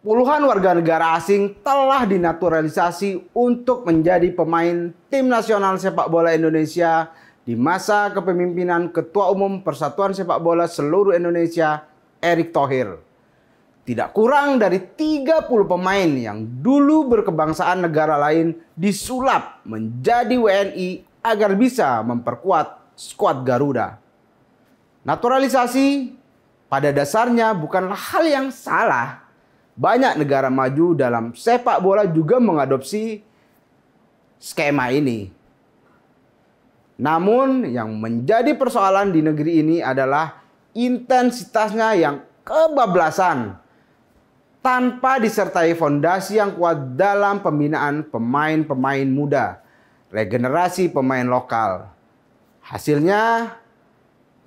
Puluhan warga negara asing telah dinaturalisasi untuk menjadi pemain tim nasional sepak bola Indonesia di masa kepemimpinan Ketua Umum Persatuan Sepak Bola Seluruh Indonesia, Erick Thohir. Tidak kurang dari 30 pemain yang dulu berkebangsaan negara lain disulap menjadi WNI agar bisa memperkuat skuad Garuda. Naturalisasi pada dasarnya bukanlah hal yang salah. Banyak negara maju dalam sepak bola juga mengadopsi skema ini. Namun yang menjadi persoalan di negeri ini adalah intensitasnya yang kebablasan tanpa disertai fondasi yang kuat dalam pembinaan pemain-pemain muda, regenerasi pemain lokal. Hasilnya,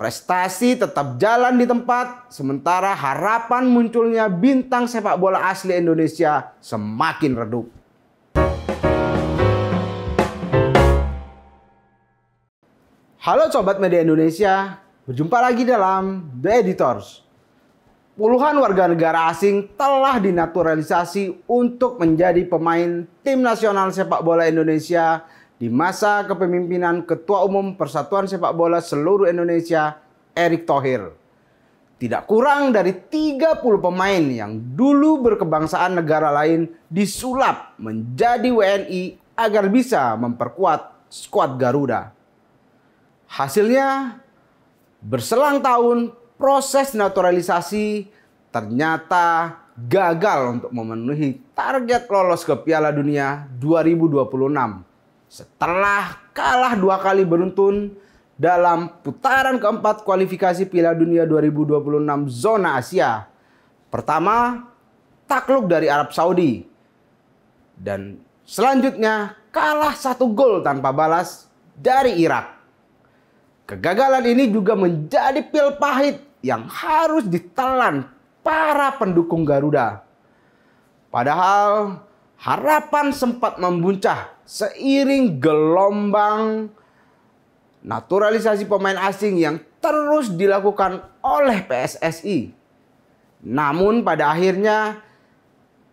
prestasi tetap jalan di tempat, sementara harapan munculnya bintang sepak bola asli Indonesia semakin redup. Halo Sobat Media Indonesia, berjumpa lagi dalam The Editors. Puluhan warga negara asing telah dinaturalisasi untuk menjadi pemain tim nasional sepak bola Indonesia di masa kepemimpinan Ketua Umum Persatuan Sepak Bola Seluruh Indonesia, Erick Thohir. Tidak kurang dari 30 pemain yang dulu berkebangsaan negara lain disulap menjadi WNI agar bisa memperkuat skuad Garuda. Hasilnya, berselang tahun proses naturalisasi ternyata gagal untuk memenuhi target lolos ke Piala Dunia 2026. Setelah kalah 2 kali beruntun dalam putaran keempat kualifikasi Piala Dunia 2026 zona Asia. Pertama, takluk dari Arab Saudi. Dan selanjutnya kalah 1 gol tanpa balas dari Irak. Kegagalan ini juga menjadi pil pahit yang harus ditelan para pendukung Garuda. Padahal harapan sempat membuncah seiring gelombang naturalisasi pemain asing yang terus dilakukan oleh PSSI. Namun pada akhirnya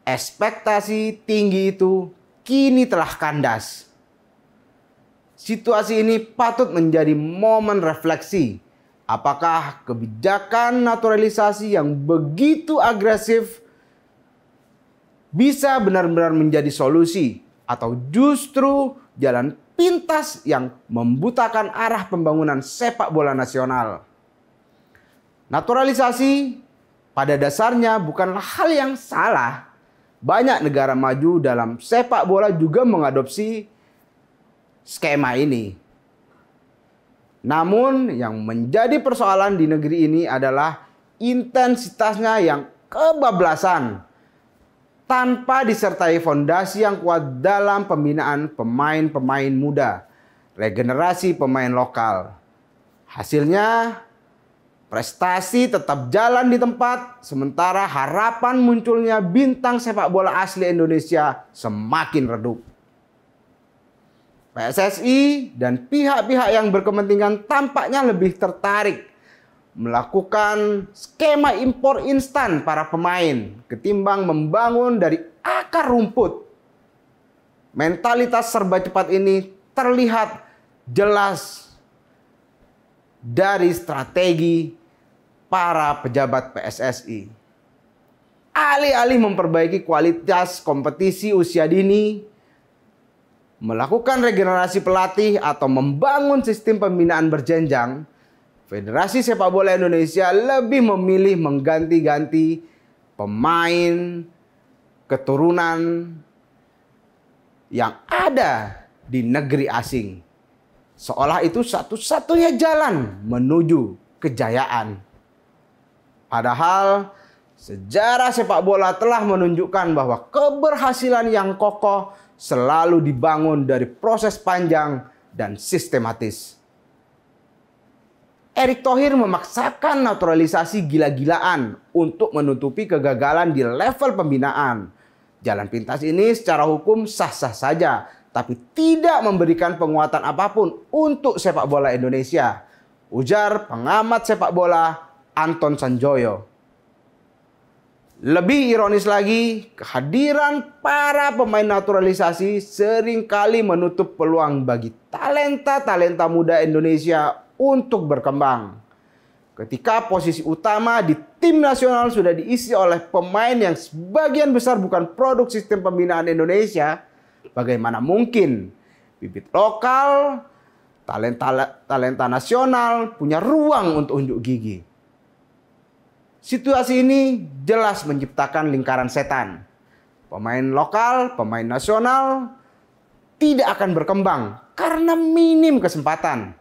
ekspektasi tinggi itu kini telah kandas. Situasi ini patut menjadi momen refleksi. Apakah kebijakan naturalisasi yang begitu agresif bisa benar-benar menjadi solusi, atau justru jalan pintas yang membutakan arah pembangunan sepak bola nasional? Naturalisasi pada dasarnya bukanlah hal yang salah. Banyak negara maju dalam sepak bola juga mengadopsi skema ini. Namun yang menjadi persoalan di negeri ini adalah intensitasnya yang kebablasan tanpa disertai fondasi yang kuat dalam pembinaan pemain-pemain muda, regenerasi pemain lokal. Hasilnya, prestasi tetap jalan di tempat, sementara harapan munculnya bintang sepak bola asli Indonesia semakin redup. PSSI dan pihak-pihak yang berkepentingan tampaknya lebih tertarik melakukan skema impor instan para pemain ketimbang membangun dari akar rumput. Mentalitas serba cepat ini terlihat jelas dari strategi para pejabat PSSI. Alih-alih memperbaiki kualitas kompetisi usia dini, melakukan regenerasi pelatih atau membangun sistem pembinaan berjenjang, Federasi Sepak Bola Indonesia lebih memilih mengganti-ganti pemain keturunan yang ada di negeri asing. Seolah itu satu-satunya jalan menuju kejayaan. Padahal sejarah sepak bola telah menunjukkan bahwa keberhasilan yang kokoh selalu dibangun dari proses panjang dan sistematis. Erick Thohir memaksakan naturalisasi gila-gilaan untuk menutupi kegagalan di level pembinaan. Jalan pintas ini secara hukum sah-sah saja, tapi tidak memberikan penguatan apapun untuk sepak bola Indonesia, ujar pengamat sepak bola Anton Sanjoyo. Lebih ironis lagi, kehadiran para pemain naturalisasi seringkali menutup peluang bagi talenta-talenta muda Indonesia untuk berkembang. Ketika posisi utama di tim nasional sudah diisi oleh pemain yang sebagian besar bukan produk sistem pembinaan Indonesia, bagaimana mungkin bibit lokal, talenta nasional punya ruang untuk unjuk gigi? Situasi ini jelas menciptakan lingkaran setan. Pemain lokal, pemain nasional tidak akan berkembang karena minim kesempatan.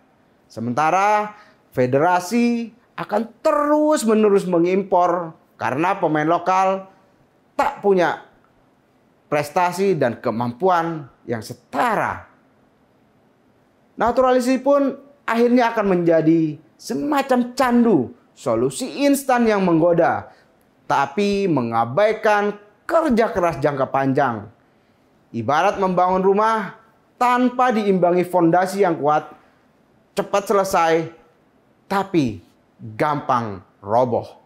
Sementara federasi akan terus-menerus mengimpor karena pemain lokal tak punya prestasi dan kemampuan yang setara. Naturalisasi pun akhirnya akan menjadi semacam candu, solusi instan yang menggoda, tapi mengabaikan kerja keras jangka panjang. Ibarat membangun rumah tanpa diimbangi fondasi yang kuat, cepat selesai, tapi gampang roboh.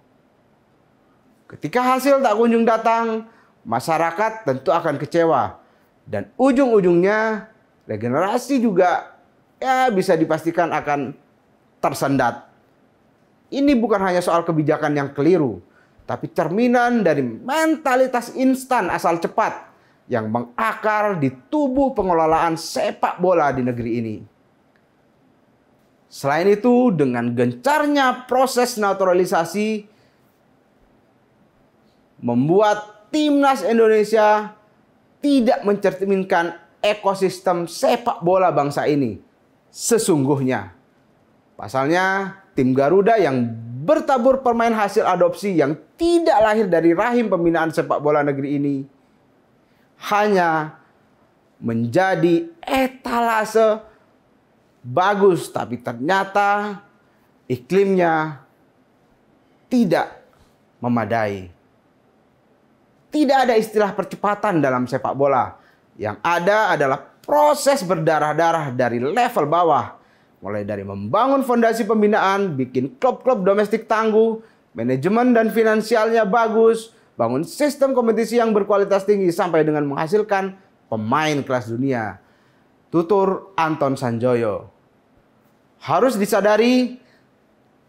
Ketika hasil tak kunjung datang, masyarakat tentu akan kecewa. Dan ujung-ujungnya regenerasi juga bisa dipastikan akan tersendat. Ini bukan hanya soal kebijakan yang keliru, tapi cerminan dari mentalitas instan asal cepat yang mengakar di tubuh pengelolaan sepak bola di negeri ini. Selain itu, dengan gencarnya proses naturalisasi membuat timnas Indonesia tidak mencerminkan ekosistem sepak bola bangsa ini sesungguhnya. Pasalnya, tim Garuda yang bertabur pemain hasil adopsi yang tidak lahir dari rahim pembinaan sepak bola negeri ini hanya menjadi etalase bagus, tapi ternyata iklimnya tidak memadai. Tidak ada istilah percepatan dalam sepak bola. Yang ada adalah proses berdarah-darah dari level bawah. Mulai dari membangun fondasi pembinaan, bikin klub-klub domestik tangguh, manajemen dan finansialnya bagus, bangun sistem kompetisi yang berkualitas tinggi, sampai dengan menghasilkan pemain kelas dunia. Tutur Anton Sanjoyo. Harus disadari,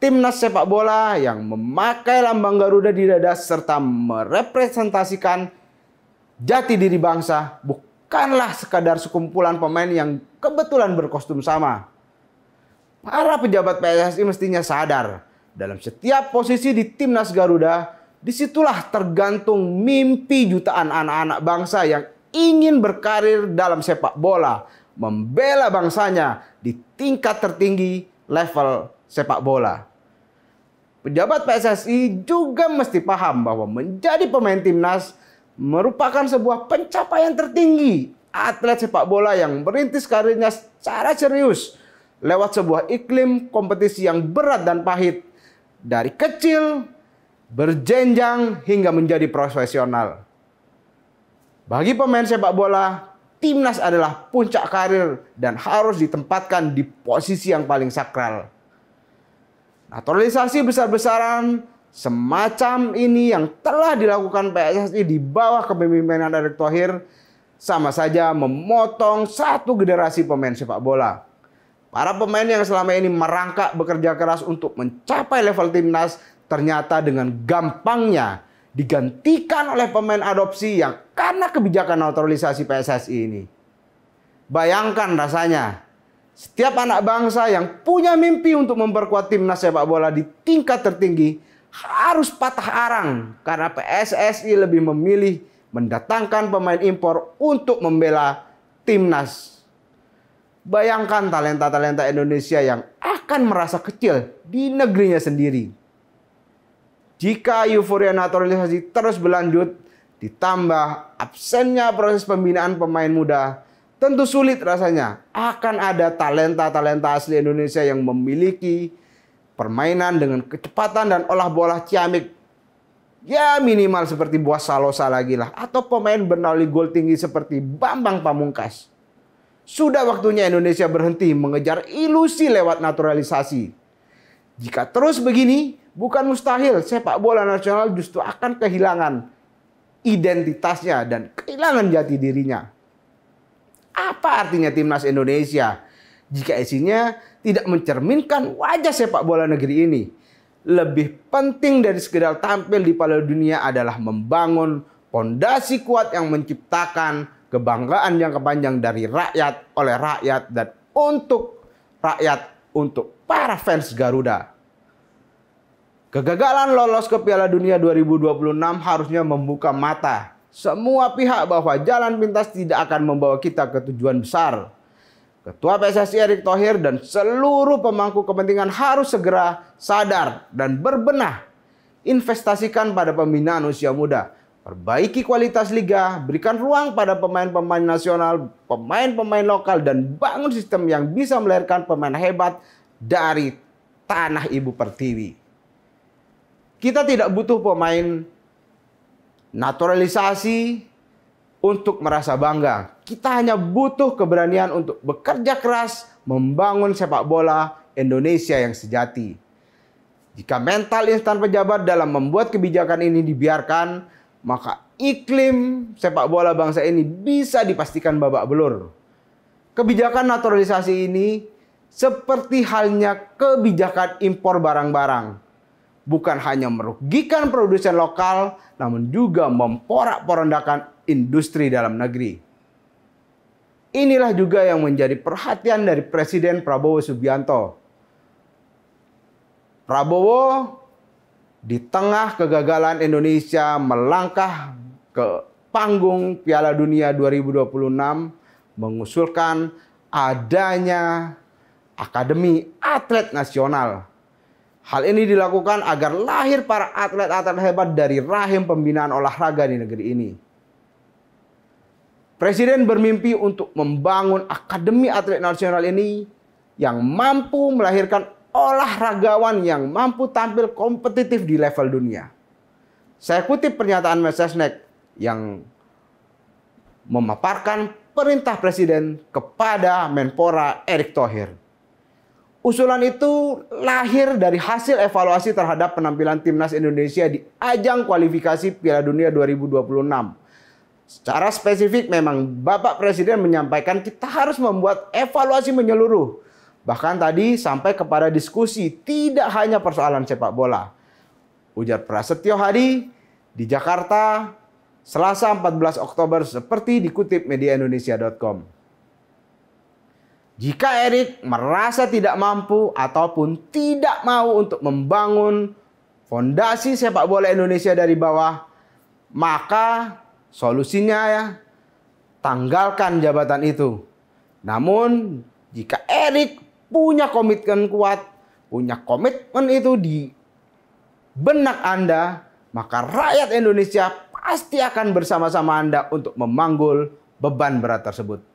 timnas sepak bola yang memakai lambang Garuda di dada serta merepresentasikan jati diri bangsa bukanlah sekadar sekumpulan pemain yang kebetulan berkostum sama. Para pejabat PSSI mestinya sadar, dalam setiap posisi di timnas Garuda, disitulah tergantung mimpi jutaan anak-anak bangsa yang ingin berkarir dalam sepak bola, membela bangsanya di tingkat tertinggi level sepak bola. Pejabat PSSI juga mesti paham bahwa menjadi pemain timnas merupakan sebuah pencapaian tertinggi atlet sepak bola yang merintis karirnya secara serius lewat sebuah iklim kompetisi yang berat dan pahit, dari kecil, berjenjang, hingga menjadi profesional. Bagi pemain sepak bola, timnas adalah puncak karir dan harus ditempatkan di posisi yang paling sakral. Naturalisasi besar-besaran semacam ini yang telah dilakukan PSSI di bawah kepemimpinan Erick Thohir sama saja memotong satu generasi pemain sepak bola. Para pemain yang selama ini merangkak bekerja keras untuk mencapai level timnas ternyata dengan gampangnya digantikan oleh pemain adopsi yang karena kebijakan naturalisasi PSSI ini. Bayangkan rasanya, setiap anak bangsa yang punya mimpi untuk memperkuat timnas sepak bola di tingkat tertinggi harus patah arang karena PSSI lebih memilih mendatangkan pemain impor untuk membela timnas. Bayangkan talenta-talenta Indonesia yang akan merasa kecil di negerinya sendiri. Jika euforia naturalisasi terus berlanjut, ditambah absennya proses pembinaan pemain muda, tentu sulit rasanya akan ada talenta-talenta asli Indonesia yang memiliki permainan dengan kecepatan dan olah bola ciamik. Ya minimal seperti Buas Salosa lagi lah, atau pemain bernaluri gol tinggi seperti Bambang Pamungkas. Sudah waktunya Indonesia berhenti mengejar ilusi lewat naturalisasi. Jika terus begini, bukan mustahil sepak bola nasional justru akan kehilangan identitasnya dan kehilangan jati dirinya. Apa artinya timnas Indonesia jika isinya tidak mencerminkan wajah sepak bola negeri ini? Lebih penting dari sekedar tampil di Piala Dunia adalah membangun fondasi kuat yang menciptakan kebanggaan jangka panjang dari rakyat, oleh rakyat, dan untuk rakyat, untuk para fans Garuda. Kegagalan lolos ke Piala Dunia 2026 harusnya membuka mata semua pihak bahwa jalan pintas tidak akan membawa kita ke tujuan besar. Ketua PSSI Erick Thohir dan seluruh pemangku kepentingan harus segera sadar dan berbenah. Investasikan pada pembinaan usia muda. Perbaiki kualitas liga, berikan ruang pada pemain-pemain nasional, pemain-pemain lokal, dan bangun sistem yang bisa melahirkan pemain hebat dari tanah ibu pertiwi. Kita tidak butuh pemain naturalisasi untuk merasa bangga. Kita hanya butuh keberanian untuk bekerja keras membangun sepak bola Indonesia yang sejati. Jika mental instan pejabat dalam membuat kebijakan ini dibiarkan, maka iklim sepak bola bangsa ini bisa dipastikan babak belur. Kebijakan naturalisasi ini seperti halnya kebijakan impor barang-barang. Bukan hanya merugikan produsen lokal, namun juga memporak-porandakan industri dalam negeri. Inilah juga yang menjadi perhatian dari Presiden Prabowo Subianto. Prabowo di tengah kegagalan Indonesia melangkah ke panggung Piala Dunia 2026 mengusulkan adanya Akademi Atlet Nasional. Hal ini dilakukan agar lahir para atlet-atlet hebat dari rahim pembinaan olahraga di negeri ini. Presiden bermimpi untuk membangun Akademi Atlet Nasional ini yang mampu melahirkan olahragawan yang mampu tampil kompetitif di level dunia. Saya kutip pernyataan Mensesnek yang memaparkan perintah Presiden kepada Menpora Erick Thohir. Usulan itu lahir dari hasil evaluasi terhadap penampilan timnas Indonesia di ajang kualifikasi Piala Dunia 2026. Secara spesifik memang Bapak Presiden menyampaikan kita harus membuat evaluasi menyeluruh. Bahkan tadi sampai kepada diskusi tidak hanya persoalan sepak bola. Ujar Prasetyo Hadi di Jakarta, Selasa 14 Oktober seperti dikutip mediaindonesia.com. Jika Erick merasa tidak mampu ataupun tidak mau untuk membangun fondasi sepak bola Indonesia dari bawah, maka solusinya ya, tanggalkan jabatan itu. Namun, jika Erick punya komitmen kuat, punya komitmen itu di benak Anda, maka rakyat Indonesia pasti akan bersama-sama Anda untuk memanggul beban berat tersebut.